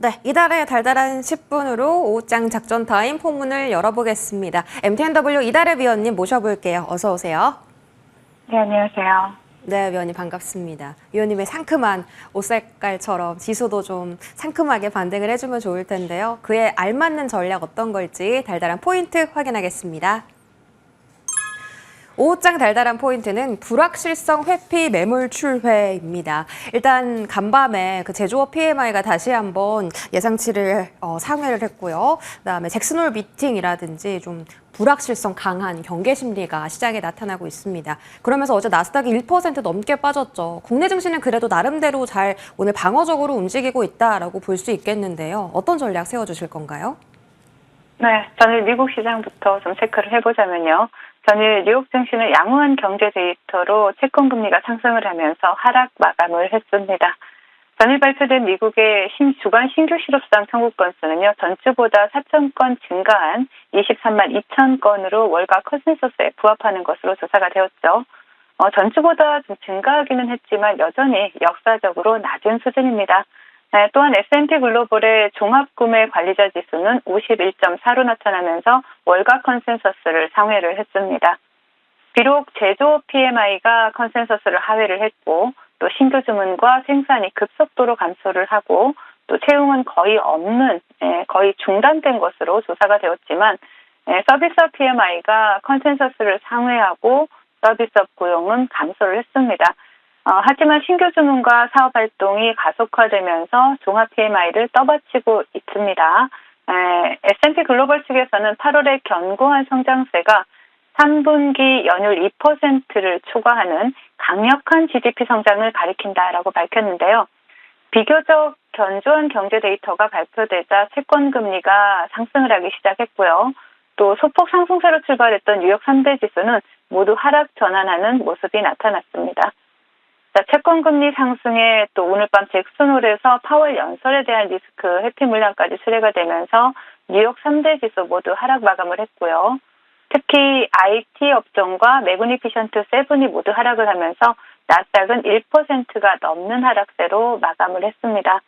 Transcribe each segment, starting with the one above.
네, 이달의 달달한 10분으로 오후장 작전 타임 포문을 열어보겠습니다. MTNW 이달의 위원님 모셔볼게요. 어서 오세요. 네, 안녕하세요. 네, 위원님 반갑습니다. 위원님의 상큼한 옷 색깔처럼 지수도 좀 상큼하게 반등을 해주면 좋을 텐데요. 그에 알맞는 전략 어떤 걸지 달달한 포인트 확인하겠습니다. 오후장 달달한 포인트는 불확실성 회피 매물 출회입니다. 일단 간밤에 그 제조업 PMI가 다시 한번 예상치를 상회를 했고요. 그다음에 잭슨홀 미팅이라든지 좀 불확실성 강한 경계 심리가 시장에 나타나고 있습니다. 그러면서 어제 나스닥이 1% 넘게 빠졌죠. 국내 증시는 그래도 나름대로 잘 오늘 방어적으로 움직이고 있다라고 볼 수 있겠는데요. 어떤 전략 세워주실 건가요? 네, 전일 미국 시장부터 좀 체크를 해보자면요. 전일 뉴욕 증시는 양호한 경제 데이터로 채권금리가 상승을 하면서 하락 마감을 했습니다. 전일 발표된 미국의 주간 신규 실업수당 청구 건수는요, 전주보다 4,000건 증가한 23만 2천 건으로 월가 컨센서스에 부합하는 것으로 조사가 되었죠. 전주보다 좀 증가하기는 했지만 여전히 역사적으로 낮은 수준입니다. 네, 또한 S&P 글로벌의 종합구매 관리자 지수는 51.4로 나타나면서 월가 컨센서스를 상회를 했습니다. 비록 제조업 PMI가 컨센서스를 하회를 했고 또 신규 주문과 생산이 급속도로 감소를 하고 또 채용은 거의 없는 거의 중단된 것으로 조사가 되었지만 서비스업 PMI가 컨센서스를 상회하고 서비스업 고용은 감소를 했습니다. 하지만 신규 주문과 사업 활동이 가속화되면서 종합 PMI를 떠받치고 있습니다. S&P 글로벌 측에서는 8월의 견고한 성장세가 3분기 연율 2%를 초과하는 강력한 GDP 성장을 가리킨다라고 밝혔는데요. 비교적 견조한 경제 데이터가 발표되자 채권 금리가 상승을 하기 시작했고요. 또 소폭 상승세로 출발했던 뉴욕 3대 지수는 모두 하락 전환하는 모습이 나타났습니다. 자, 채권금리 상승에 또 오늘 밤 잭슨홀에서 파월 연설에 대한 리스크 회피 물량까지 수혜가 되면서 뉴욕 3대 지수 모두 하락 마감을 했고요. 특히 IT 업종과 매그니피션트 세븐이 모두 하락을 하면서 나스닥은 1%가 넘는 하락세로 마감을 했습니다.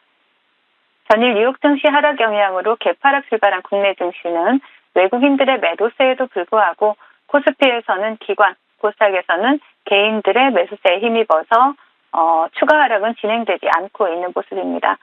전일 뉴욕 증시 하락 영향으로 개파락 출발한 국내 증시는 외국인들의 매도세에도 불구하고 코스피에서는 기관, 코스닥에서는 개인들의 매수세에 힘입어서 추가 하락은 진행되지 않고 있는 모습입니다.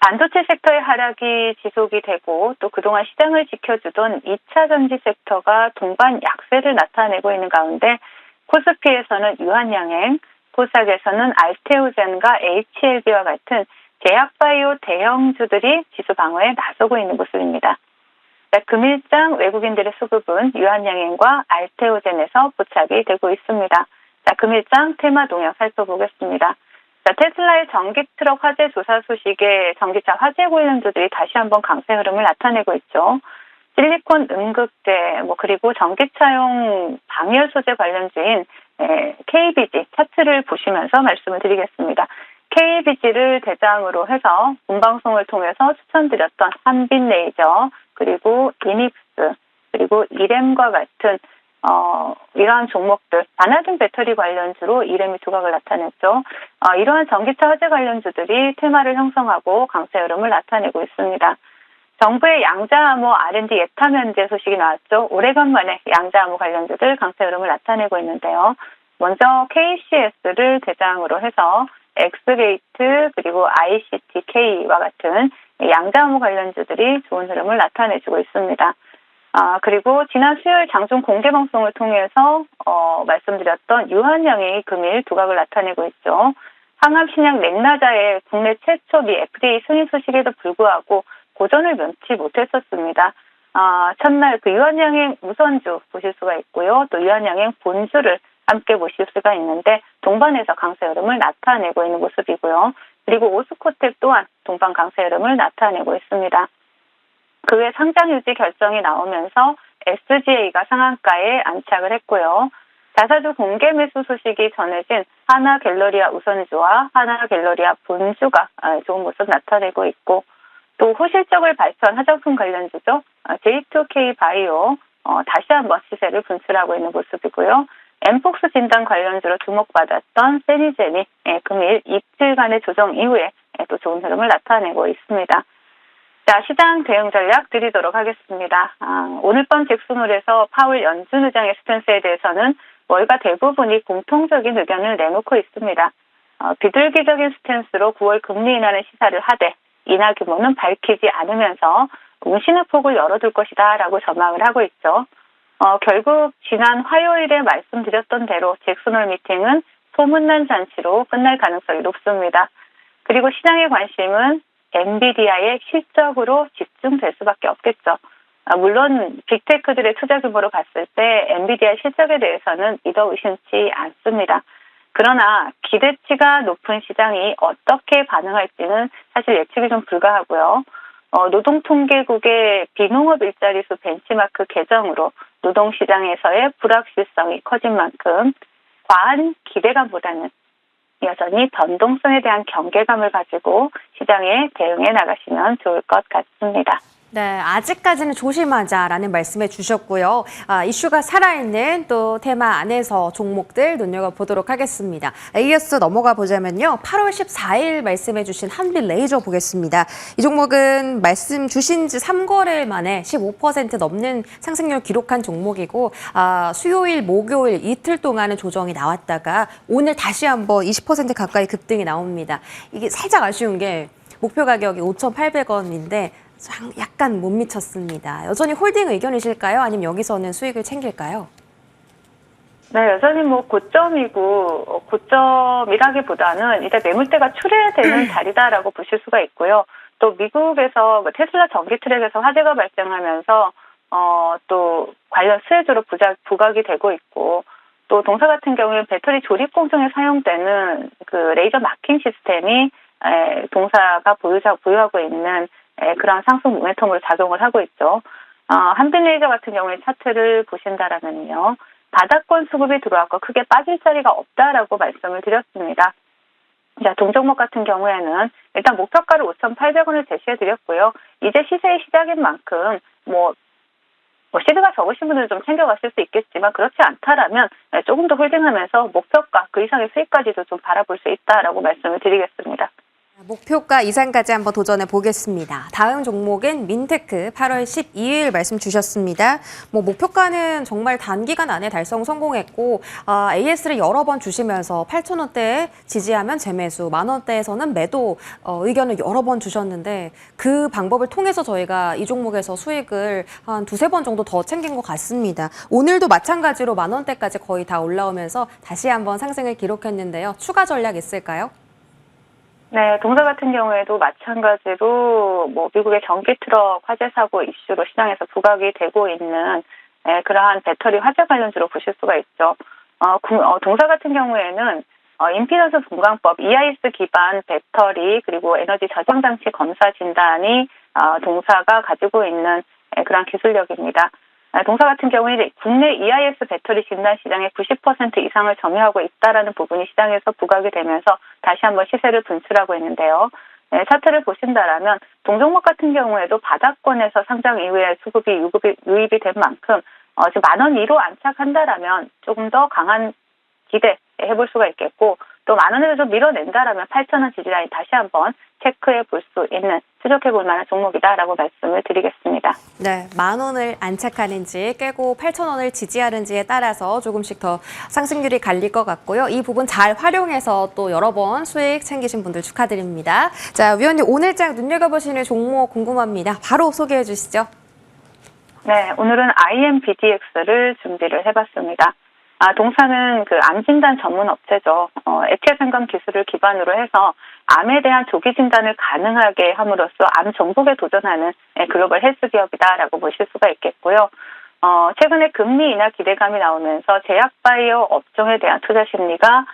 반도체 섹터의 하락이 지속이 되고 또 그동안 시장을 지켜주던 2차 전지 섹터가 동반 약세를 나타내고 있는 가운데 코스피에서는 유한양행, 코스닥에서는 알테오젠과 HLB와 같은 제약바이오 대형주들이 지수 방어에 나서고 있는 모습입니다. 금일장 외국인들의 수급은 유한양행과 알테오젠에서 포착이 되고 있습니다. 자, 금일장 테마 동향 살펴보겠습니다. 자, 테슬라의 전기트럭 화재 조사 소식에 전기차 화재 관련주들이 다시 한번 강세 흐름을 나타내고 있죠. 실리콘 음극재, 그리고 전기차용 방열 소재 관련주인 KBG 차트를 보시면서 말씀을 드리겠습니다. KBG를 대장으로 해서 본방송을 통해서 추천드렸던 한빛레이저, 그리고 이닉스, 그리고 이램과 같은 이러한 종목들, 반화등 배터리 관련주로 이램이 두각을 나타냈죠. 이러한 전기차 화재 관련주들이 테마를 형성하고 강세 흐름을 나타내고 있습니다. 정부의 양자암호 R&D 예타 면제 소식이 나왔죠. 오래간만에 양자암호 관련주들 강세 흐름을 나타내고 있는데요. 먼저 KCS를 대장으로 해서 엑스게이트 그리고 ICTK와 같은 양자암호 관련주들이 좋은 흐름을 나타내주고 있습니다. 그리고 지난 수요일 장중 공개 방송을 통해서 말씀드렸던 유한양행이 금일 두각을 나타내고 있죠. 항암 신약 넥나자의 국내 최초 미 FDA 승인 소식에도 불구하고 고전을 면치 못했었습니다. 첫날 그 유한양행 우선주 보실 수가 있고요. 또 유한양행 본주를 함께 보실 수가 있는데 동반해서 강세 흐름을 나타내고 있는 모습이고요. 그리고 오스코텍 또한 동반 강세 흐름을 나타내고 있습니다. 그 외 상장 유지 결정이 나오면서 SGA가 상한가에 안착을 했고요. 자사주 공개 매수 소식이 전해진 하나갤러리아 우선주와 하나갤러리아 본주가 좋은 모습 나타내고 있고 또 호실적을 발표한 화장품 관련주죠. J2K 바이오 다시 한번 시세를 분출하고 있는 모습이고요. 엠폭스 진단 관련주로 주목받았던 세리젠이 금일 이틀간의 조정 이후에 또 좋은 흐름을 나타내고 있습니다. 자, 시장 대응 전략 드리도록 하겠습니다. 오늘 밤 잭슨홀에서 파월 연준 의장의 스탠스에 대해서는 월가 대부분이 공통적인 의견을 내놓고 있습니다. 비둘기적인 스탠스로 9월 금리 인하는 시사를 하되 인하 규모는 밝히지 않으면서 운신의 폭을 열어둘 것이다 라고 전망을 하고 있죠. 결국 지난 화요일에 말씀드렸던 대로 잭슨홀 미팅은 소문난 잔치로 끝날 가능성이 높습니다. 그리고 시장의 관심은 엔비디아의 실적으로 집중될 수밖에 없겠죠. 물론 빅테크들의 투자 규모로 봤을 때 엔비디아 실적에 대해서는 믿어 의심치 않습니다. 그러나 기대치가 높은 시장이 어떻게 반응할지는 사실 예측이 좀 불가하고요. 노동통계국의 비농업 일자리 수 벤치마크 개정으로 노동시장에서의 불확실성이 커진 만큼 과한 기대감보다는 여전히 변동성에 대한 경계감을 가지고 시장에 대응해 나가시면 좋을 것 같습니다. 네, 아직까지는 조심하자라는 말씀해 주셨고요. 이슈가 살아있는 또 테마 안에서 종목들 눈여겨보도록 하겠습니다. AS 넘어가 보자면요. 8월 14일 말씀해 주신 한빛 레이저 보겠습니다. 이 종목은 말씀 주신 지 3거래일 만에 15% 넘는 상승률 기록한 종목이고 수요일, 목요일 이틀 동안은 조정이 나왔다가 오늘 다시 한번 20% 가까이 급등이 나옵니다. 이게 살짝 아쉬운 게 목표 가격이 5,800원인데 약간 못 미쳤습니다. 여전히 홀딩 의견이실까요? 아니면 여기서는 수익을 챙길까요? 네, 여전히 고점이라기보다는 이제 매물대가 출회되는 자리다라고 보실 수가 있고요. 또 미국에서 테슬라 전기 트랙에서 화재가 발생하면서 또 관련 수혜주로 부각이 되고 있고, 또 동사 같은 경우에는 배터리 조립 공정에 사용되는 그 레이저 마킹 시스템이 동사가 보유하고 있는 그런 상승 모멘텀으로 작용을 하고 있죠. 한빛레이저 같은 경우에 차트를 보신다라면요. 바닥권 수급이 들어왔고 크게 빠질 자리가 없다라고 말씀을 드렸습니다. 자, 동종목 같은 경우에는 일단 목표가를 5,800원을 제시해드렸고요. 이제 시세의 시작인 만큼 시드가 적으신 분들은 좀 챙겨가실 수 있겠지만 그렇지 않다라면 조금 더 홀딩하면서 목표가 그 이상의 수익까지도 좀 바라볼 수 있다라고 말씀을 드리겠습니다. 목표가 이상까지 한번 도전해 보겠습니다. 다음 종목은 민테크 8월 12일 말씀 주셨습니다. 목표가는 정말 단기간 안에 달성 성공했고 AS를 여러 번 주시면서 8,000원대에 지지하면 재매수, 10,000원대에서는 매도 의견을 여러 번 주셨는데 그 방법을 통해서 저희가 이 종목에서 수익을 한 두세 번 정도 더 챙긴 것 같습니다. 오늘도 마찬가지로 10,000원대까지 거의 다 올라오면서 다시 한번 상승을 기록했는데요. 추가 전략 있을까요? 네, 동사 같은 경우에도 마찬가지로 미국의 전기 트럭 화재 사고 이슈로 시장에서 부각이 되고 있는 그러한 배터리 화재 관련주로 보실 수가 있죠. 동사 같은 경우에는 임피던스 분광법, EIS 기반 배터리 그리고 에너지 저장 장치 검사 진단이 동사가 가지고 있는 그런 기술력입니다. 동사 같은 경우에 국내 EIS 배터리 진단 시장의 90% 이상을 점유하고 있다라는 부분이 시장에서 부각이 되면서 다시 한번 시세를 분출하고 있는데요. 차트를 보신다라면 동종목 같은 경우에도 바닥권에서 상장 이후에 유입이 된 만큼 지금 10,000원 이로 안착한다라면 조금 더 강한 기대 해볼 수가 있겠고 또 10,000원에서 좀 밀어낸다라면 8,000원 지지라인 다시 한번 체크해 볼 수 있는 추적해 볼 만한 종목이다라고 말씀을 드리겠습니다. 네, 10,000원을 안착하는지 깨고 8,000원을 지지하는지에 따라서 조금씩 더 상승률이 갈릴 것 같고요. 이 부분 잘 활용해서 또 여러 번 수익 챙기신 분들 축하드립니다. 자, 위원님 오늘장 눈여겨보시는 종목 궁금합니다. 바로 소개해 주시죠. 네, 오늘은 IMBDX를 준비를 해봤습니다. 동사는 그 암 진단 전문 업체죠. 액체 생검 기술을 기반으로 해서 암에 대한 조기 진단을 가능하게 함으로써 암 정복에 도전하는 글로벌 헬스 기업이다라고 보실 수가 있겠고요. 최근에 금리 인하 기대감이 나오면서 제약바이오 업종에 대한 투자 심리가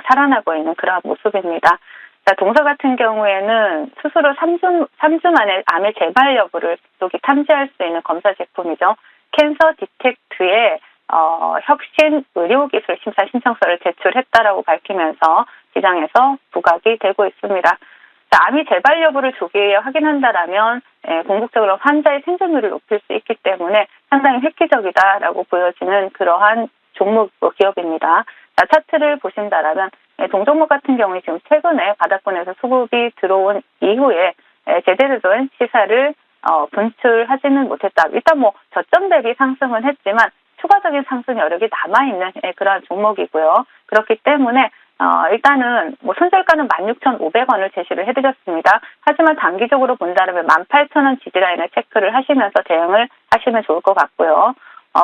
살아나고 있는 그런 모습입니다. 자, 동사 같은 경우에는 스스로 3주 만에 암의 재발 여부를 탐지할 수 있는 검사 제품이죠. 캔서 디텍트의 혁신 의료기술 심사 신청서를 제출했다라고 밝히면서 시장에서 부각이 되고 있습니다. 자, 암이 재발 여부를 조기에 확인한다라면 궁극적으로 환자의 생존율을 높일 수 있기 때문에 상당히 획기적이다라고 보여지는 그러한 종목 기업입니다. 자, 차트를 보신다라면 동종목 같은 경우에 지금 최근에 바닥권에서 수급이 들어온 이후에 제대로 된 시세를 분출하지는 못했다. 일단 뭐 저점 대비 상승은 했지만 추가적인 상승 여력이 남아있는 그런 종목이고요. 그렇기 때문에 일단은 뭐 손절가는 16,500원을 제시를 해드렸습니다. 하지만 단기적으로 본다면 18,000원 지지라인을 체크를 하시면서 대응을 하시면 좋을 것 같고요.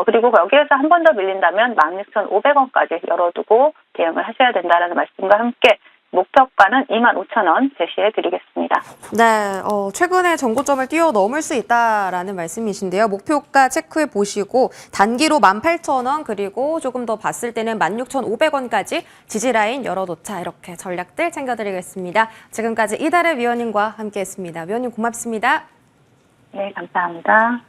그리고 여기에서 한 번 더 밀린다면 16,500원까지 열어두고 대응을 하셔야 된다는 말씀과 함께 목표가는 25,000원 제시해 드리겠습니다. 네, 최근에 전고점을 뛰어넘을 수 있다라는 말씀이신데요. 목표가 체크해 보시고 단기로 18,000원 그리고 조금 더 봤을 때는 16,500원까지 지지라인 열어놓자 이렇게 전략들 챙겨드리겠습니다. 지금까지 이달의 위원님과 함께했습니다. 위원님 고맙습니다. 네, 감사합니다.